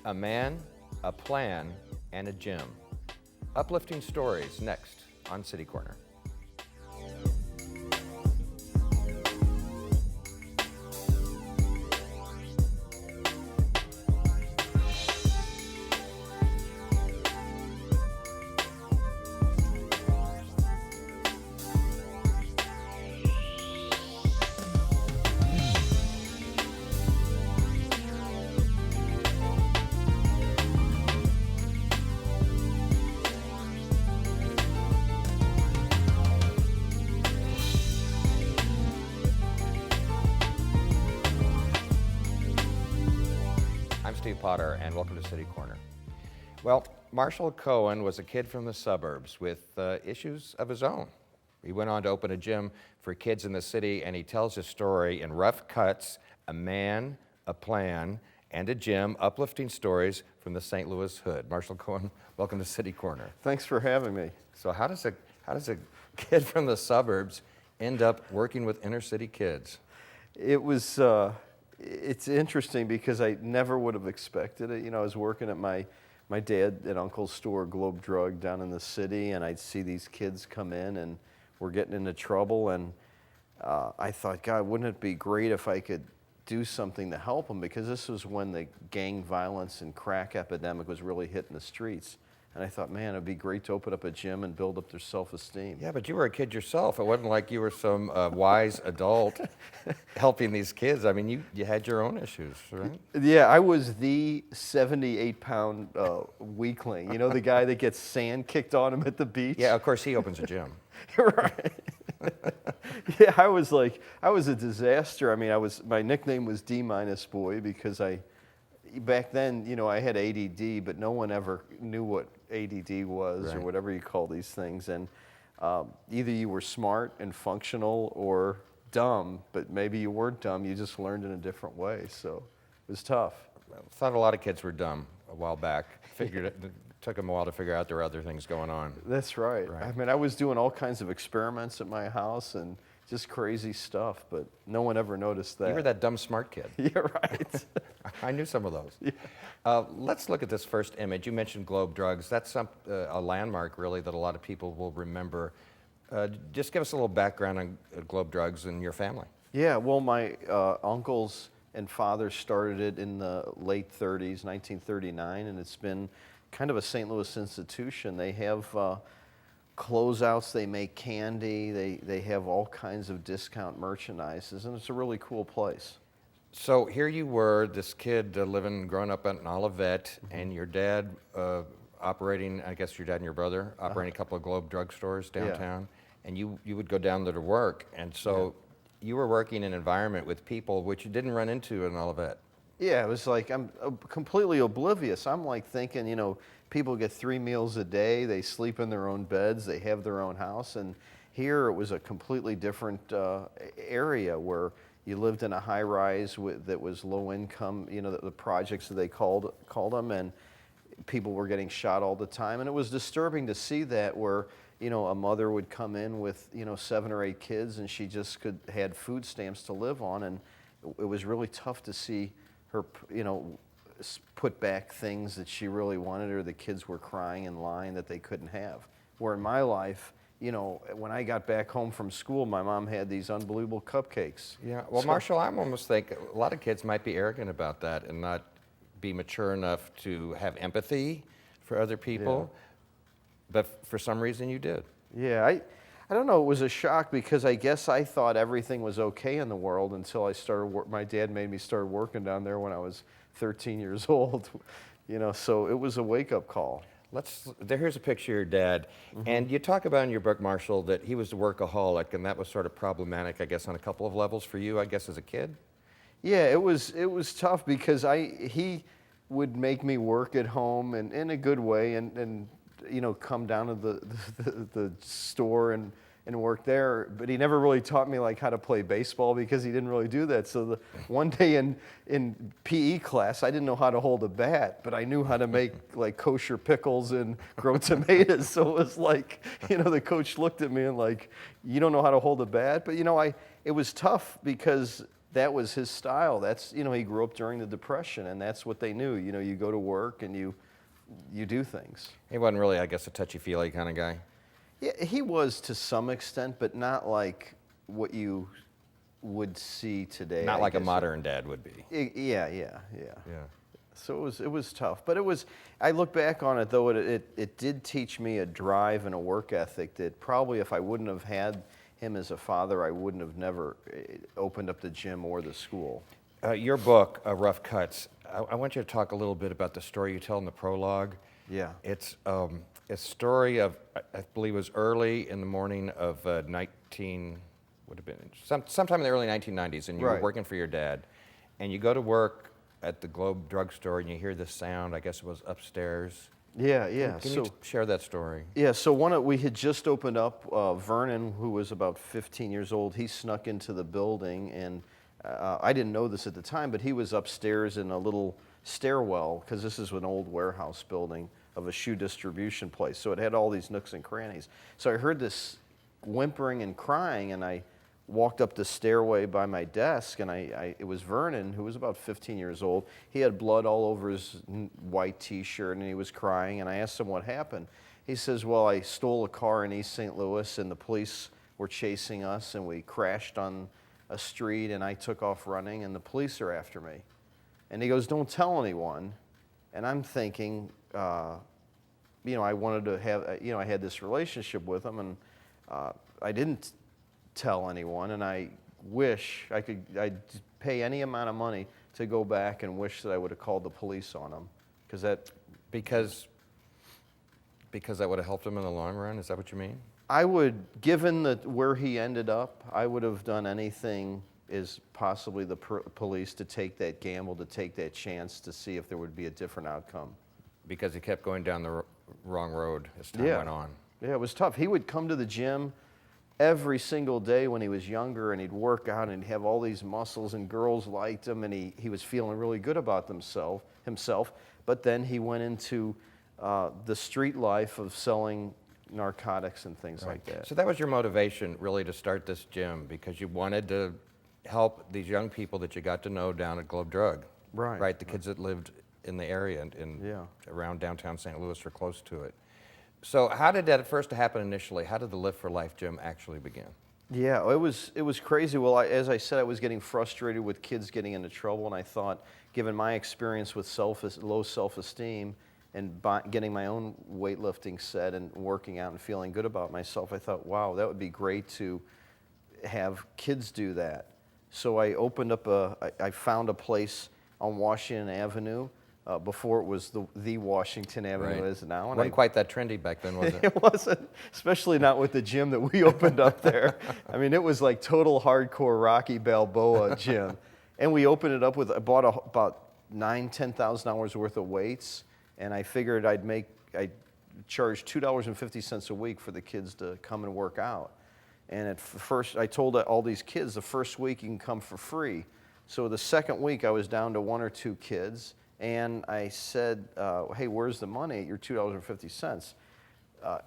A man, a plan, and a gym. Uplifting stories next on City Corner. I'm Steve Potter, and welcome to City Corner. Well, Marshall Cohen was a kid from the suburbs with issues of his own. He went on to open a gym for kids in the city, and he tells his story in rough cuts: a man, a plan, and a gym, uplifting stories from the St. Louis hood. Marshall Cohen, welcome to City Corner. Thanks for having me. So how does a kid from the suburbs end up working with inner city kids? It's interesting because I never would have expected it. You know, I was working at my dad and uncle's store, Globe Drug, down in the city, and I'd see these kids come in and we're getting into trouble, and I thought, God, wouldn't it be great if I could do something to help them, because this was when the gang violence and crack epidemic was really hitting the streets. And I thought, man, it'd be great to open up a gym and build up their self-esteem. Yeah, but you were a kid yourself. It wasn't like you were some wise adult helping these kids. I mean, you had your own issues, right? Yeah, I was the 78-pound weakling. You know, the guy that gets sand kicked on him at the beach? Yeah, of course, he opens a gym. Right. Yeah, I was a disaster. I mean, my nickname was D- boy because back then, you know, I had ADD, but no one ever knew what ADD was, right, or whatever you call these things. And either you were smart and functional or dumb, but maybe you weren't dumb, you just learned in a different way. So it was tough. I thought a lot of kids were dumb a while back. Figured it took them a while to figure out there were other things going on. That's right. I mean, I was doing all kinds of experiments at my house and just crazy stuff, but no one ever noticed that. You were that dumb smart kid. Yeah, right. I knew some of those. Yeah. Let's look at this first image. You mentioned Globe Drugs. That's a landmark, really, that a lot of people will remember. Just give us a little background on Globe Drugs and your family. Yeah, well, my uncles and father started it in the late 30s, 1939, and it's been kind of a St. Louis institution. They have closeouts, they make candy, they have all kinds of discount merchandises, and it's a really cool place. So here you were, this kid growing up in Olivet, and your dad operating, I guess your dad and your brother, operating a couple of Globe Drug stores downtown, and you would go down there to work, and so you were working in an environment with people which you didn't run into in Olivet. Yeah, it was like, I'm completely oblivious. I'm like thinking, you know, people get 3 meals a day, they sleep in their own beds, they have their own house, and here it was a completely different area where you lived in a high-rise that was low income, you know, the projects that they called them, and people were getting shot all the time. And it was disturbing to see that, where, you know, a mother would come in with, you know, 7 or 8 kids, and she just had food stamps to live on, and it was really tough to see her, you know, put back things that she really wanted, or the kids were crying in line that they couldn't have. Where in my life, you know, when I got back home from school, my mom had these unbelievable cupcakes. Yeah, well, Marshall, I almost think a lot of kids might be arrogant about that and not be mature enough to have empathy for other people, but for some reason you did. Yeah, I don't know, it was a shock, because I guess I thought everything was okay in the world until I started, my dad made me start working down there when I was 13 years old, you know, so it was a wake-up call. Here's a picture of your dad, and you talk about in your book, Marshall, that he was a workaholic, and that was sort of problematic, I guess, on a couple of levels for you, I guess, as a kid? Yeah, it was tough, because he would make me work at home, and in a good way, and you know, come down to the store and work there, but he never really taught me like how to play baseball, because he didn't really do that. So one day in PE class, I didn't know how to hold a bat, but I knew how to make like kosher pickles and grow tomatoes. So it was like, you know, the coach looked at me and like, you don't know how to hold a bat? But you know, it was tough, because that was his style. That's, he grew up during the Depression, and that's what they knew. You go to work and you do things. He wasn't really, I guess, a touchy-feely kind of guy. Yeah, he was to some extent, but not like what you would see today. Not I like a guess. modern dad would be. Yeah. Yeah. So it was tough, but I look back on it though, it did teach me a drive and a work ethic that probably if I wouldn't have had him as a father, I wouldn't have never opened up the gym or the school. Your book, Rough Cuts, I want you to talk a little bit about the story you tell in the prologue. Yeah. It's a story of, I believe it was early in the morning of would have been sometime in the early 1990s, and you were Right. working for your dad, and you go to work at the Globe drugstore and you hear this sound. I guess it was upstairs. Yeah. Can you share that story? Yeah, so we had just opened up, Vernon, who was about 15 years old, he snuck into the building, and I didn't know this at the time, but he was upstairs in a little stairwell, because this is an old warehouse building of a shoe distribution place, so it had all these nooks and crannies. So I heard this whimpering and crying, and I walked up the stairway by my desk, and it was Vernon, who was about 15 years old. He had blood all over his white T-shirt, and he was crying, and I asked him what happened. He says, well, I stole a car in East St. Louis, and the police were chasing us, and we crashed on a street, and I took off running, and the police are after me. And he goes, don't tell anyone. And I'm thinking, I wanted to have, I had this relationship with him, and I didn't tell anyone, and I wish I'd pay any amount of money to go back and wish that I would have called the police on him, because that would have helped him in the long run. Is that what you mean? I would, given where he ended up, I would have done anything as possibly the police to take that gamble, to take that chance to see if there would be a different outcome. Because he kept going down the wrong road as time went on. Yeah, it was tough. He would come to the gym every single day when he was younger, and he'd work out and he'd have all these muscles, and girls liked him, and he was feeling really good about himself. But then he went into the street life of selling narcotics and things like that. So that was your motivation, really, to start this gym, because you wanted to help these young people that you got to know down at Globe Drug. Right. The kids that lived in the area and Yeah. around downtown St. Louis or close to it. So how did that first happen initially? How did the Live for Life gym actually begin? Yeah, it was crazy. Well, as I said, I was getting frustrated with kids getting into trouble, and I thought, given my experience with low self-esteem and getting my own weightlifting set and working out and feeling good about myself, I thought, wow, that would be great to have kids do that. So I opened up I found a place on Washington Avenue. Before it was the Washington Avenue is now. And Wasn't quite that trendy back then, was it? It wasn't, especially not with the gym that we opened up there. I mean, it was like total hardcore Rocky Balboa gym. And we opened it up I bought about $10,000 worth of weights, and I figured I'd charge $2.50 a week for the kids to come and work out. And at first, I told all these kids, the first week you can come for free. So the second week, I was down to 1 or 2 kids. And I said, hey, where's the money? Your $2.50. A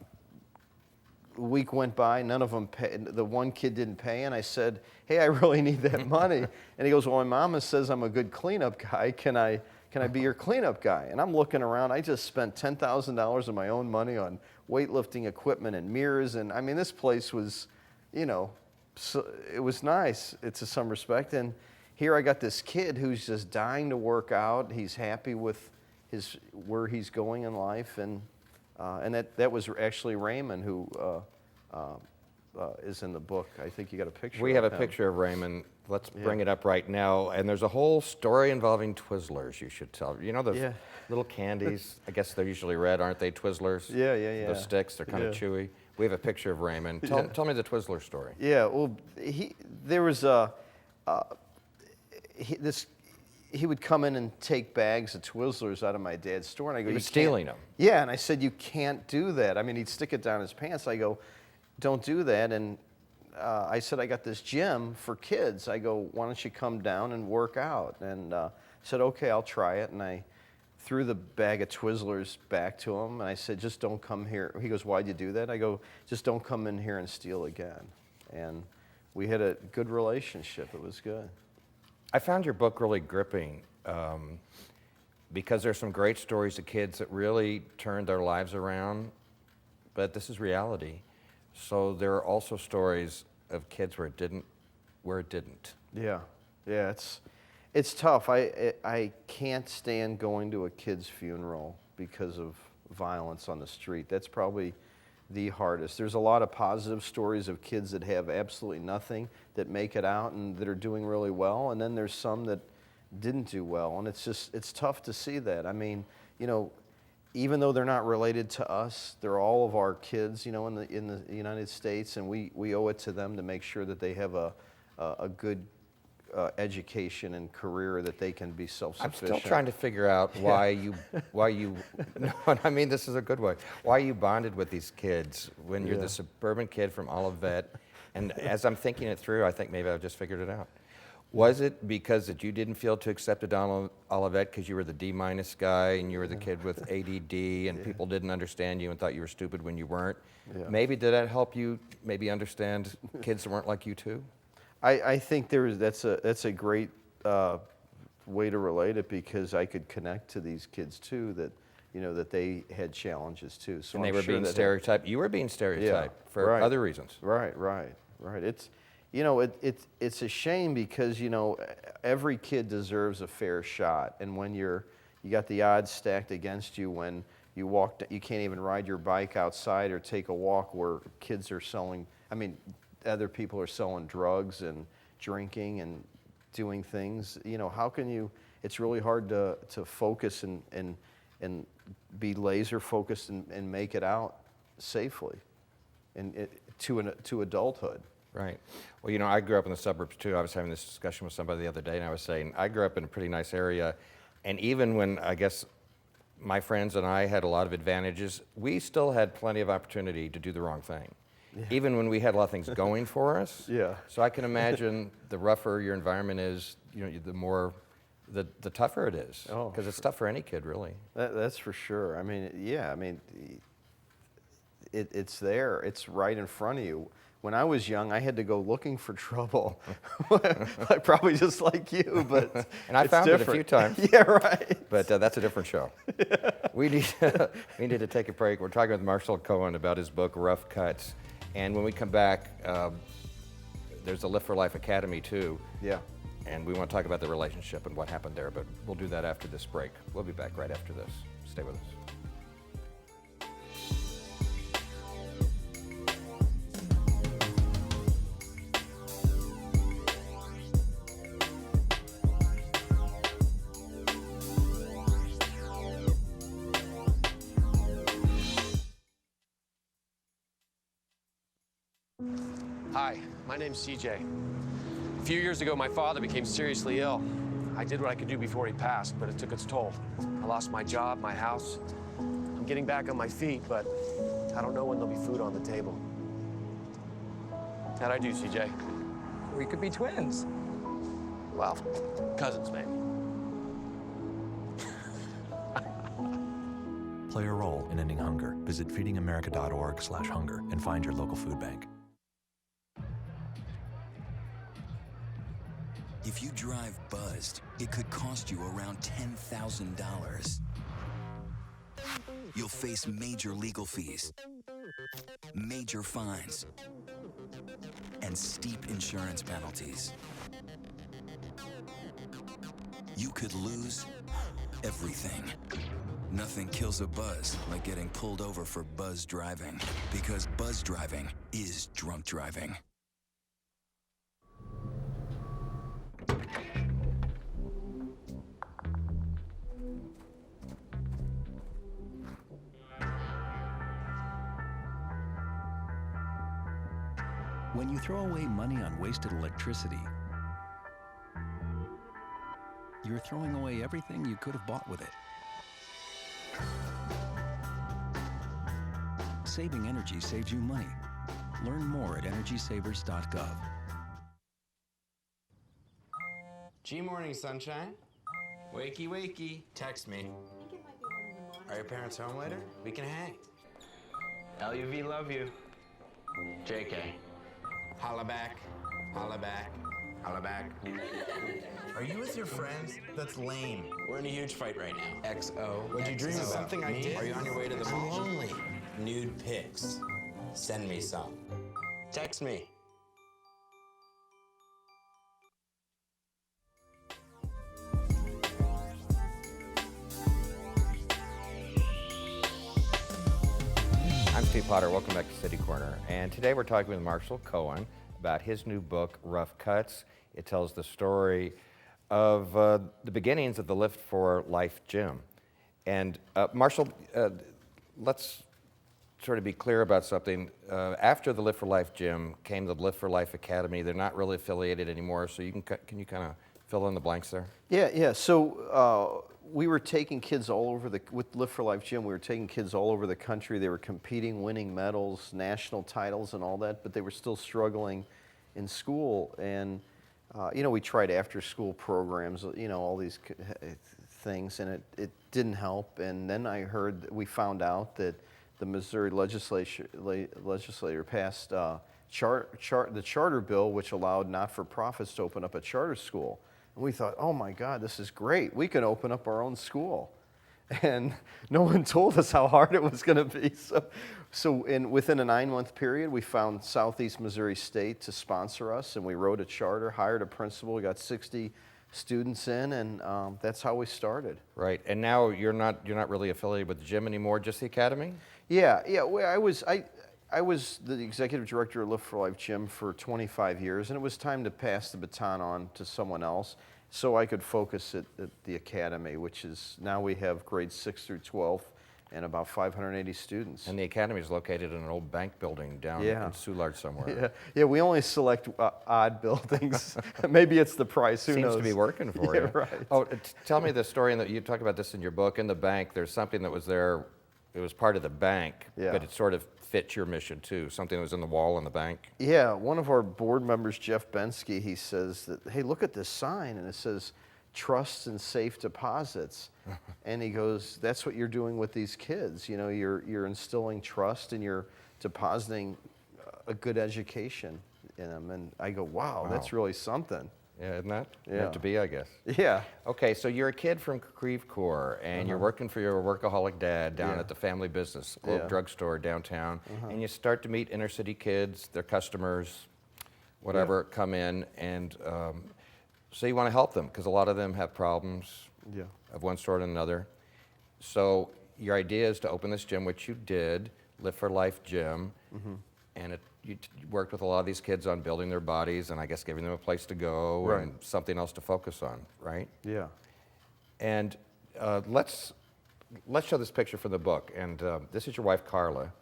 week went by, none of them paid. The one kid didn't pay, and I said, hey, I really need that money. And he goes, well, my mama says I'm a good cleanup guy. Can I be your cleanup guy? And I'm looking around. I just spent $10,000 of my own money on weightlifting equipment and mirrors. And I mean, this place was, so it was nice to some respect. And here I got this kid who's just dying to work out. He's happy with where he's going in life, and that was actually Raymond, who is in the book. I think you got a picture. We have a him. picture of Raymond. Let's bring it up right now. And there's a whole story involving Twizzlers you should tell. You know the little candies? I guess they're usually red, aren't they? Twizzlers? Yeah. Those sticks, they're kind of chewy. We have a picture of Raymond. Tell me the Twizzler story. Yeah, well, there was he would come in and take bags of Twizzlers out of my dad's store, and I go, He was stealing them. Yeah, and I said, you can't do that. I mean, he'd stick it down his pants. I go, don't do that. And I said, I got this gym for kids. I go, why don't you come down and work out? And I said, okay, I'll try it. And I threw the bag of Twizzlers back to him, and I said, just don't come here. He goes, why'd you do that? I go, just don't come in here and steal again. And we had a good relationship. It was good. I found your book really gripping because there's some great stories of kids that really turned their lives around, but this is reality. So there are also stories of kids where it didn't. Yeah, yeah, it's tough. I can't stand going to a kid's funeral because of violence on the street. That's probably the hardest. There's a lot of positive stories of kids that have absolutely nothing that make it out and that are doing really well, and then there's some that didn't do well, and it's tough to see that. I mean, you know, even though they're not related to us, they're all of our kids, you know, in the United States, and we owe it to them to make sure that they have a good education and career, that they can be self-sufficient. I'm still trying to figure out why you, no, I mean, this is a good way, why you bonded with these kids when you're the suburban kid from Olivet. And as I'm thinking it through, I think maybe I've just figured it out. Was it because that you didn't feel too accepted on Olivet because you were the D- guy and you were the kid with ADD and people didn't understand you and thought you were stupid when you weren't? Yeah. Maybe did that help you maybe understand kids that weren't like you too? I think that's a great way to relate it, because I could connect to these kids too, that, you know, that they had challenges too. So And they I'm were sure being that stereotyped. You were being stereotyped for right. other reasons. Right. It's, you know, it's a shame because, you know, every kid deserves a fair shot, and when you got the odds stacked against you when you can't even ride your bike outside or take a walk where kids are selling. I mean, other people are selling drugs and drinking and doing things. You know, how can you? It's really hard to focus and be laser focused and make it out safely, and to adulthood. Right. Well, you know, I grew up in the suburbs too. I was having this discussion with somebody the other day, and I was saying I grew up in a pretty nice area, and even when I guess my friends and I had a lot of advantages, we still had plenty of opportunity to do the wrong thing. Yeah. Even when we had a lot of things going for us. Yeah. So I can imagine the rougher your environment is, you know, the tougher it is. Oh, because it's tough for any kid, really. That's for sure. I mean, yeah. I mean, it's there. It's right in front of you. When I was young, I had to go looking for trouble. Probably just like you, but and I found different. it a few times. Yeah, right. But that's a different show. Yeah. We need to take a break. We're talking with Marshall Cohen about his book, Rough Cuts. And when we come back, there's a Lift for Life Academy too. Yeah. And we want to talk about the relationship and what happened there, but we'll do that after this break. We'll be back right after this. Stay with us. Hi, my name's CJ. A few years ago, my father became seriously ill. I did what I could do before he passed, but it took its toll. I lost my job, my house. I'm getting back on my feet, but I don't know when there'll be food on the table. How'd I do, CJ? We could be twins. Well, cousins, maybe. Play a role in ending hunger. Visit feedingamerica.org/hunger and find your local food bank. If you drive buzzed, it could cost you around $10,000. You'll face major legal fees, major fines, and steep insurance penalties. You could lose everything. Nothing kills a buzz like getting pulled over for buzz driving, because buzz driving is drunk driving. When you throw away money on wasted electricity, you're throwing away everything you could have bought with it. Saving energy saves you money. Learn more at energysavers.gov. G-morning, sunshine. Wakey, wakey. Text me. Are your parents home later? We can hang. LUV, love you. JK. Holla back. Holla back. Holla back. Are you with your friends? That's lame. We're in a huge fight right now. XO. What'd you dream about? Something I did? Are you on your way to the mall? I'm lonely. Nude pics. Send me some. Text me. I'm Steve Potter. Welcome back to City Corner. And today we're talking with Marshall Cohen about his new book, Rough Cuts. It tells the story of the beginnings of the Lift for Life gym. And Marshall, let's sort of be clear about something. After the Lift for Life gym came the Lift for Life Academy. They're not really affiliated anymore, so you can you kind of fill in the blanks there? Yeah. So we were taking kids all over with Live for Life Gym, we were taking kids all over the country. They were competing, winning medals, national titles and all that, but they were still struggling in school. And, we tried after school programs, all these things, and it didn't help. And then we found out that the Missouri legislature passed the charter bill, which allowed not-for-profits to open up a charter school. And we thought, oh my God, this is great. We can open up our own school. And no one told us how hard it was going to be. So within a 9-month period, we found Southeast Missouri State to sponsor us, and we wrote a charter, hired a principal, we got 60 students in, and that's how we started. Right. And now you're not really affiliated with the gym anymore, just the academy? Yeah. Well, I was the executive director of Lift for Life Gym for 25 years, and it was time to pass the baton on to someone else so I could focus at the academy, which is now we have grades 6 through 12 and about 580 students. And the academy is located in an old bank building down in Soulard somewhere. Yeah, we only select odd buildings. Maybe it's the price, who knows? Seems to be working for you. Right. Oh, tell me the story, and that you talk about this in your book. In the bank, there's something that was there. It was part of the bank, but it sort of fit your mission too. Something that was in the wall in the bank. Yeah, one of our board members, Jeff Bensky, he says that, hey, look at this sign, and it says, trust and safe deposits. And he goes, that's what you're doing with these kids. You're instilling trust and you're depositing a good education in them. And I go, wow. That's really something. Yeah, isn't that? Yeah. Meant to be, I guess. Yeah. Okay, so you're a kid from Creve Coeur, and you're working for your workaholic dad down at the family business, Globe Drugstore downtown, and you start to meet inner city kids, their customers, whatever, come in, and so you want to help them, because a lot of them have problems of one sort or another. So your idea is to open this gym, which you did, Live for Life Gym, and you worked with a lot of these kids on building their bodies and I guess giving them a place to go and something else to focus on, right? Yeah. And let's show this picture from the book. And this is your wife, Carla.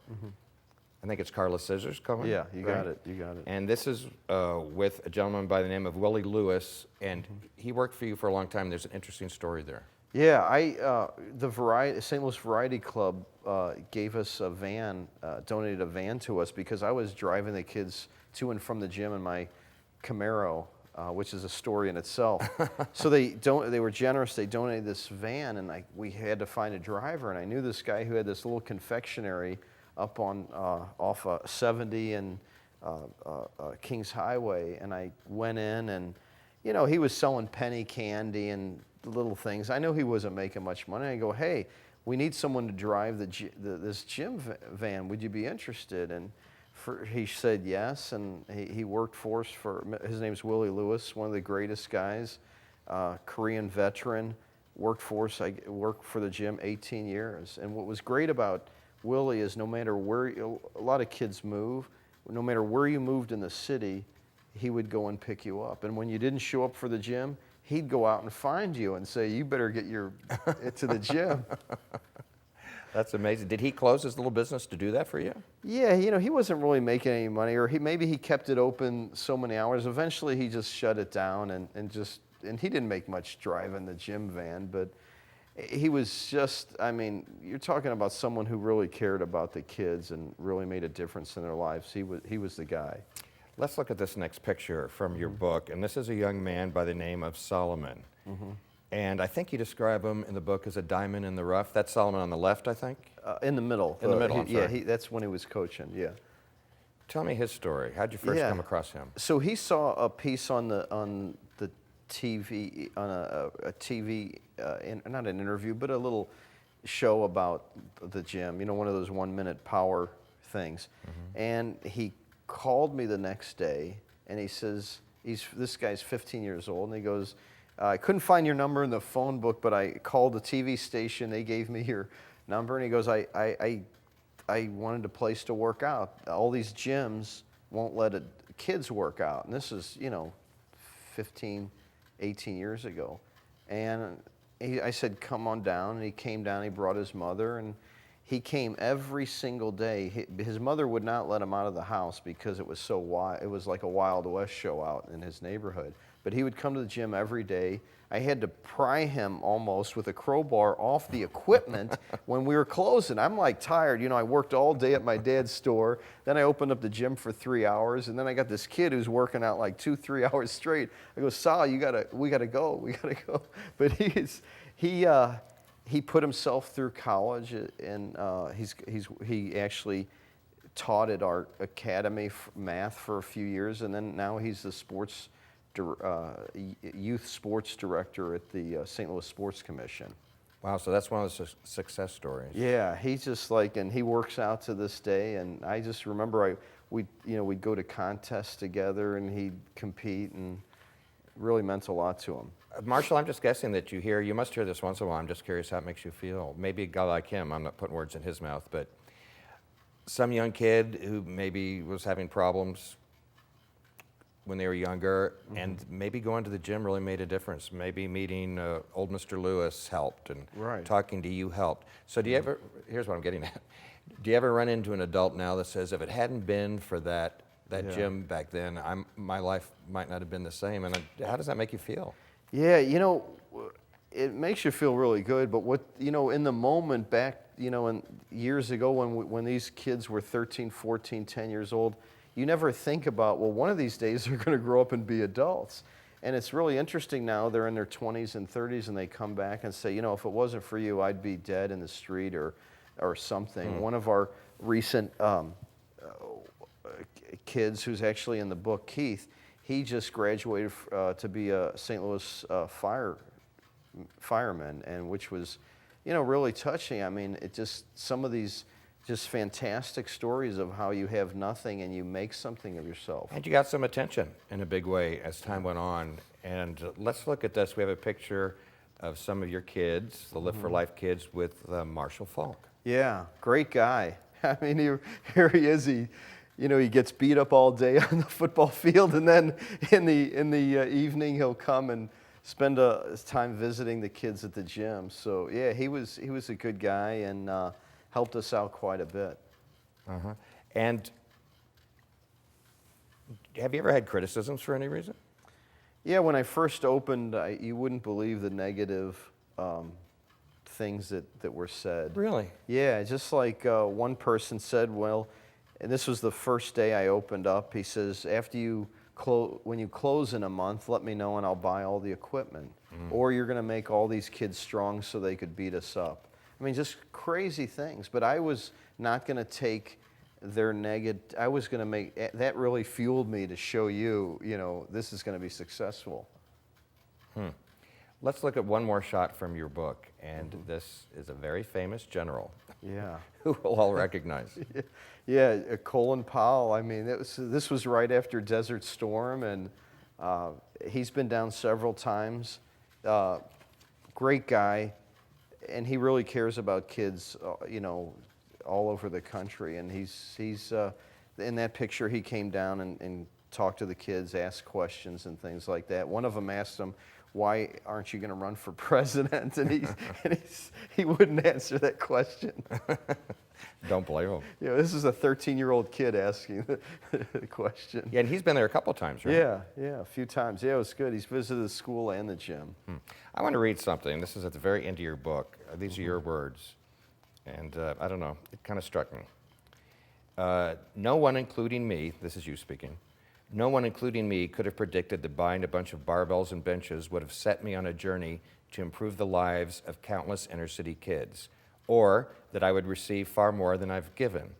I think it's Carla Scissors Cohen. Yeah, you got it. You got it. And this is with a gentleman by the name of Willie Lewis, and he worked for you for a long time. There's an interesting story there. Yeah, the St. Louis Variety Club gave us a van, donated a van to us because I was driving the kids to and from the gym in my Camaro, which is a story in itself. So they were generous. They donated this van, and we had to find a driver. And I knew this guy who had this little confectionery up on off 70 and Kings Highway, and I went in, and he was selling penny candy and little things. I know he wasn't making much money. I go, hey, we need someone to drive this gym van. Would you be interested? And he said yes, and he worked for us his name's Willie Lewis, one of the greatest guys, Korean veteran, worked for us. I worked for the gym 18 years. And what was great about Willie is no matter where, a lot of kids move, no matter where you moved in the city, he would go and pick you up. And when you didn't show up for the gym, he'd go out and find you and say, you better get to the gym. That's amazing. Did he close his little business to do that for you? Yeah, he wasn't really making any money, or maybe he kept it open so many hours. Eventually he just shut it down, and he didn't make much driving the gym van, but he was just, you're talking about someone who really cared about the kids and really made a difference in their lives. He was the guy. Let's look at this next picture from your book, and this is a young man by the name of Solomon. And I think you describe him in the book as a diamond in the rough. That's Solomon on the left, I think? In the middle. In the middle, I'm sorry. Yeah, that's when he was coaching, yeah. Tell me his story. How'd you first come across him? So he saw a piece on the TV, on a TV, not an interview, but a little show about the gym, you know, one of those 1-minute power things. And he called me the next day, and he says, this guy's 15 years old, and he goes, I couldn't find your number in the phone book, but I called the TV station, they gave me your number, and he goes, I wanted a place to work out. All these gyms won't let kids work out, and this is, you know, 15, 18 years ago. And I said, come on down, and he came down, he brought his mother, and he came every single day. His mother would not let him out of the house because it was so wild. It was like a Wild West show out in his neighborhood. But he would come to the gym every day. I had to pry him almost with a crowbar off the equipment when we were closing. I'm like tired. You know, I worked all day at my dad's store. Then I opened up the gym for 3 hours. And then I got this kid who's working out like 2-3 hours straight. I go, Sal, we gotta go. But he put himself through college, and he actually taught at our academy math for a few years, and then now he's the youth sports director at the St. Louis Sports Commission. Wow, so that's one of the success stories. Yeah, he's just like, and he works out to this day, and I just remember we'd go to contests together, and he'd compete, and it really meant a lot to him. Marshall, I'm just guessing that you must hear this once in a while. I'm just curious how it makes you feel. Maybe a guy like him, I'm not putting words in his mouth, but some young kid who maybe was having problems when they were younger, and maybe going to the gym really made a difference. Maybe meeting old Mr. Lewis helped, and talking to you helped. So do you ever, here's what I'm getting at, do you ever run into an adult now that says, if it hadn't been for that gym back then, my life might not have been the same? And how does that make you feel? Yeah, you know, it makes you feel really good, but in the moment back, and years ago when these kids were 13, 14, 10 years old, you never think about, well, one of these days they're going to grow up and be adults. And it's really interesting now, they're in their 20s and 30s, and they come back and say, if it wasn't for you, I'd be dead in the street or something. One of our recent kids, who's actually in the book, Keith, he just graduated to be a St. Louis fireman, and which was, really touching. I mean, some of these just fantastic stories of how you have nothing and you make something of yourself. And you got some attention in a big way as time went on. And let's look at this. We have a picture of some of your kids, the Live for Life kids, with Marshall Falk. Yeah, great guy. I mean, here he is. He gets beat up all day on the football field, and then in the evening he'll come and spend his time visiting the kids at the gym. So yeah, he was a good guy, and helped us out quite a bit. And have you ever had criticisms for any reason? Yeah, when I first opened, you wouldn't believe the negative things that were said. Really? Yeah, just like one person said, well, and this was the first day I opened up, he says, after when you close in a month, let me know and I'll buy all the equipment. Or you're going to make all these kids strong so they could beat us up. I mean, just crazy things. But I was not going to take their negative. I was going to make that really fueled me to show you, this is going to be successful. Let's look at one more shot from your book, and this is a very famous general. Yeah. Who we'll all recognize. Yeah, Colin Powell. I mean, this was right after Desert Storm, and he's been down several times. Great guy. And he really cares about kids, all over the country. And he's in that picture, he came down and talked to the kids, asked questions and things like that. One of them asked him, why aren't you going to run for president? And he wouldn't answer that question. Don't blame him. This is a 13-year-old kid asking the question. Yeah, and he's been there a couple times, right? Yeah, a few times. Yeah, it was good. He's visited the school and the gym. I want to read something. This is at the very end of your book. These are your words. And I don't know, it kind of struck me. No one, including me, this is you speaking, no one, including me, could have predicted that buying a bunch of barbells and benches would have set me on a journey to improve the lives of countless inner city kids, or that I would receive far more than I've given.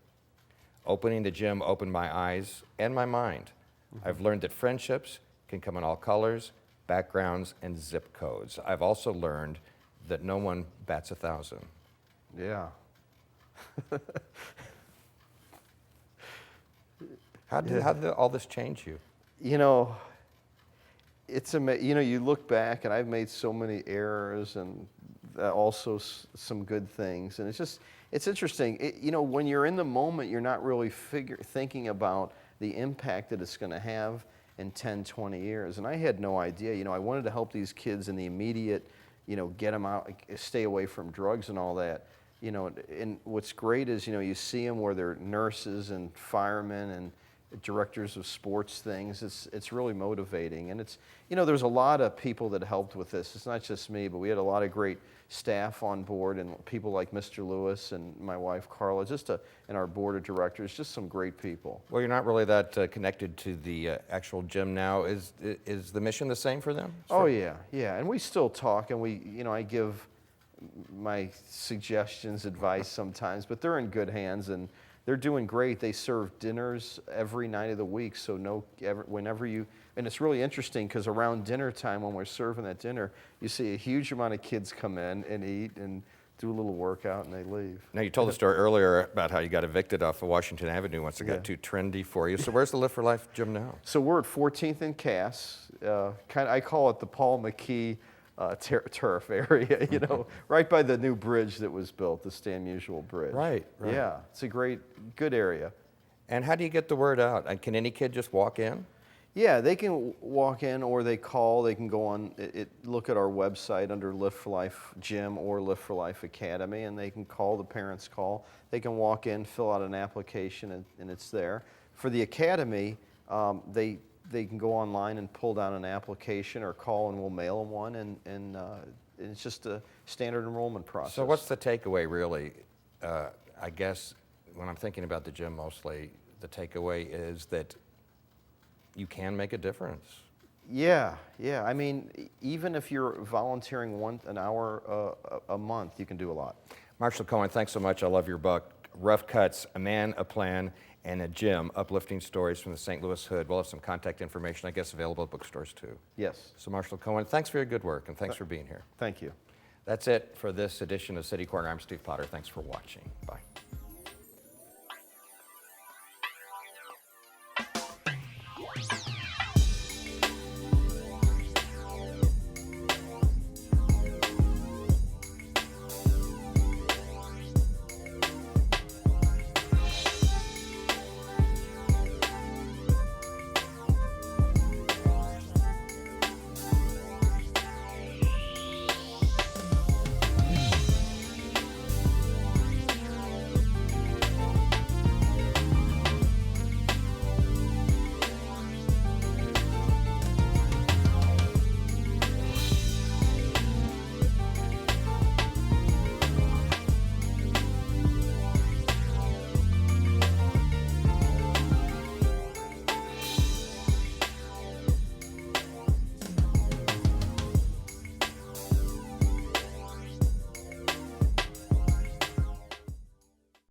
Opening the gym opened my eyes and my mind. I've learned that friendships can come in all colors, backgrounds, and zip codes. I've also learned that no one bats 1,000. Yeah. How did all this change you? You know, it's you know, you look back, and I've made so many errors, and also some good things, and it's interesting. You know, when you're in the moment, you're not really thinking about the impact that it's going to have in 10, 20 years. And I had no idea. You know, I wanted to help these kids in the immediate, you know, get them out, stay away from drugs and all that. You know, and what's great is, you know, you see them where they're nurses and firemen and directors of sports things. It's really motivating. And it's, you know, there's a lot of people that helped with this. It's not just me, but we had a lot of great staff on board, and people like Mr. Lewis and my wife Carla, and our board of directors, just some great people. Well, you're not really that connected to the actual gym now. Is the mission the same for them? Oh yeah, yeah, and we still talk, and you know, I give my suggestions, advice sometimes, but they're in good hands, and they're doing great. They serve dinners every night of the week, so whenever you, and it's really interesting because around dinner time when we're serving that dinner, you see a huge amount of kids come in and eat and do a little workout, and they leave. Now, you told the story earlier about how you got evicted off of Washington Avenue once it got too trendy for you. So where's the Live for Life gym now? So we're at 14th and Cass. I call it the Paul McKee turf area, you know, right by the new bridge that was built, the Stan Musial Bridge. Right. Yeah, it's a good area. And how do you get the word out? And can any kid just walk in? Yeah, they can walk in, or they call. They can go on, look at our website under Live for Life Gym or Live for Life Academy, and they can call, the parents call. They can walk in, fill out an application, and it's there. For the academy, they can go online and pull down an application or call, and we'll mail them one, and it's just a standard enrollment process. So what's the takeaway, really? I guess when I'm thinking about the gym mostly, the takeaway is that you can make a difference. Yeah. I mean, even if you're volunteering an hour a month, you can do a lot. Marshall Cohen, thanks so much. I love your book, Rough Cuts, A Man, a Plan, and a Gym, Uplifting Stories from the St. Louis Hood. We'll have some contact information, I guess, available at bookstores too. Yes. So Marshall Cohen, thanks for your good work, and thanks for being here. Thank you. That's it for this edition of City Corner. I'm Steve Potter. Thanks for watching. Bye.